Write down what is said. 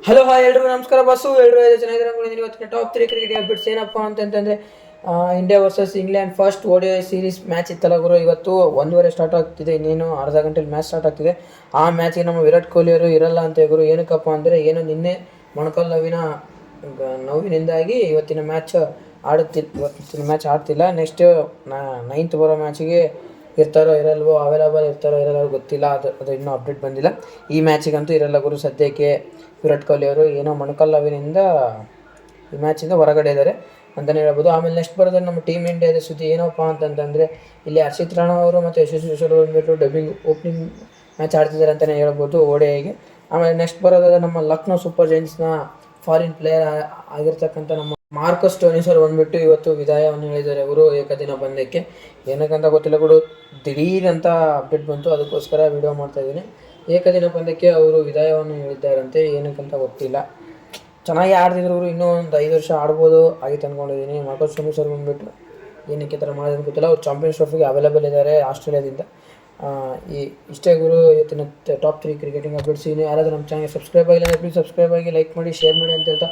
Hello hi ಎಲ್ರಿಗೂ ನಮಸ್ಕಾರ bus ಎಲ್ಲರೂ ಚೆನ್ನಾಗಿದ್ದಾರೆ ಅನ್ಕೊಂಡಿದ್ದೀನಿ. ಇವತ್ತಿನ ಟಾಪ್ 3 ಕ್ರಿಕೆಟ್ ಅಪ್ಡೇಟ್ಸ್ ಏನಪ್ಪ ಅಂತಂದರೆ India versus England first ODI series match ಇತ್ತಲ್ಲ ಗುರು. ಇವತ್ತು 1:30 ಸ್ಟಾರ್ಟ್ ಆಗ್ತಿದೆ, ಇನ್ನೇನು ಅರ್ಧ ಗಂಟೆಲಿ ಮ್ಯಾಚ್ ಸ್ಟಾರ್ಟ್ ಆಗ್ತಿದೆ. ಆ ಮ್ಯಾಚಿಗೆ ನಮ್ಮ ವಿರಾಟ್ ಕೊಹ್ಲಿ ಅವರು ಇರಲ್ಲ ಅಂತ ಗುರು. ಏನಕ್ಕಪ್ಪ ಅಂದರೆ ನಿನ್ನೆ ಮೊಣಕಾಲು ನೋವಿನಿಂದಾಗಿ ಇವತ್ತಿನ ಮ್ಯಾಚ್ ಆಡ್ತಿಲ್ಲ. ನೆಕ್ಸ್ಟ್ 9th ಬರೋ ಮ್ಯಾಚಿಗೆ ಇರ್ತಾರೋ ಇರಲ್ವೋ, ಅವೈಲಬಲ್ ಇರ್ತಾರೋ ಇರಲ್ಲ ಗೊತ್ತಿಲ್ಲ. ಅದು ಇನ್ನೂ ಅಪ್ಡೇಟ್ ಬಂದಿಲ್ಲ. ಈ ಮ್ಯಾಚಿಗಂತೂ ಇರಲ್ಲ ಗುರು. ಸದ್ಯಕ್ಕೆ ವಿರಾಟ್ ಕೊಹ್ಲಿ ಅವರು ಮೊಣಕಾಲು ನೋವಿನಿಂದ ಈ ಮ್ಯಾಚಿಂದ ಹೊರಗಡೆ ಇದ್ದಾರೆ ಅಂತಲೇ ಹೇಳ್ಬೋದು. ಆಮೇಲೆ ನೆಕ್ಸ್ಟ್ ಬರೋದು ನಮ್ಮ ಟೀಮ್ ಇಂಡಿಯಾದ ಸುದ್ದಿ ಏನಪ್ಪ ಅಂತಂದರೆ, ಇಲ್ಲಿ ಹರ್ಷಿತ್ ರಾಣಾ ಅವರು ಮತ್ತು ಯಶಸ್ವಿ ಜೈಸ್ವಾಲ್ ಬಂದುಬಿಟ್ಟು ಡಬ್ಬಿಂಗ್ ಓಪನಿಂಗ್ ಮ್ಯಾಚ್ ಆಡ್ತಿದ್ದಾರೆ ಅಂತಲೇ ಹೇಳ್ಬೋದು ODIಗೆ. ಆಮೇಲೆ ನೆಕ್ಸ್ಟ್ ಬರೋದಾದ ನಮ್ಮ ಲಕ್ನೋ ಸೂಪರ್ ಜೈಂಟ್ಸ್ನ ಫಾರಿನ್ ಪ್ಲೇಯರ್ ಆಗಿರ್ತಕ್ಕಂಥ ನಮ್ಮ ಮಾರ್ಕಸ್ ಸ್ಟೋನಿಸ್ ಅವರು ಬಂದುಬಿಟ್ಟು ಇವತ್ತು ವಿದಾಯವನ್ನು ಹೇಳಿದ್ದಾರೆ ಅವರು ಏಕದಿನ ಪಂದ್ಯಕ್ಕೆ. ಏನಕ್ಕಂತ ಗೊತ್ತಿಲ್ಲ ಬಿಡು, ದಿಢೀರ್ ಅಂತ ಅಪ್ಡೇಟ್ ಬಂತು, ಅದಕ್ಕೋಸ್ಕರ ವಿಡಿಯೋ ಮಾಡ್ತಾಯಿದ್ದೀನಿ. ಏಕದಿನ ಪಂದ್ಯಕ್ಕೆ ಅವರು ವಿದಾಯವನ್ನು ಹೇಳಿದ್ದಾರಂತೆ, ಏನಕ್ಕಂತ ಗೊತ್ತಿಲ್ಲ. ಚೆನ್ನಾಗಿ ಆಡ್ತಿದ್ರು ಅವರು, ಇನ್ನೂ ಒಂದು 5 ವರ್ಷ ಆಡ್ಬೋದು ಆಗಿತ್ತು ಅಂದ್ಕೊಂಡಿದ್ದೀನಿ. ಮಾರ್ಕಸ್ ಸ್ಟೋನಿಸ್ ಅವರು ಬಂದುಬಿಟ್ಟು ಏನಕ್ಕೆ ಥರ ಮಾಡೋದು ಗೊತ್ತಿಲ್ಲ. ಅವ್ರು ಚಾಂಪಿಯನ್ಸ್ ಟ್ರೋಫಿಗೆ ಅವೈಲೇಬಲ್ ಇದ್ದಾರೆ ಆಸ್ಟ್ರೇಲಿಯಾದಿಂದ. ಇಷ್ಟೇ ಗುರು ಇವತ್ತಿನ ಟಾಪ್ 3 ಕ್ರಿಕೆಟಿಂಗ್ ಅಪ್ಡೇಟ್ಸ್. ಇನ್ನು ಯಾರಾದರೂ ನಮ್ಮ ಚಾನಲ್ ಸಬ್ಸ್ಕ್ರೈಬ್ ಆಗಿಲ್ಲ ಅಂದರೆ ಪ್ಲೀಸ್ ಸಬ್ಸ್ಕ್ರೈಬ್ ಆಗಿ, ಲೈಕ್ ಮಾಡಿ, ಶೇರ್ ಮಾಡಿ ಅಂತ ಹೇಳ್ತಾ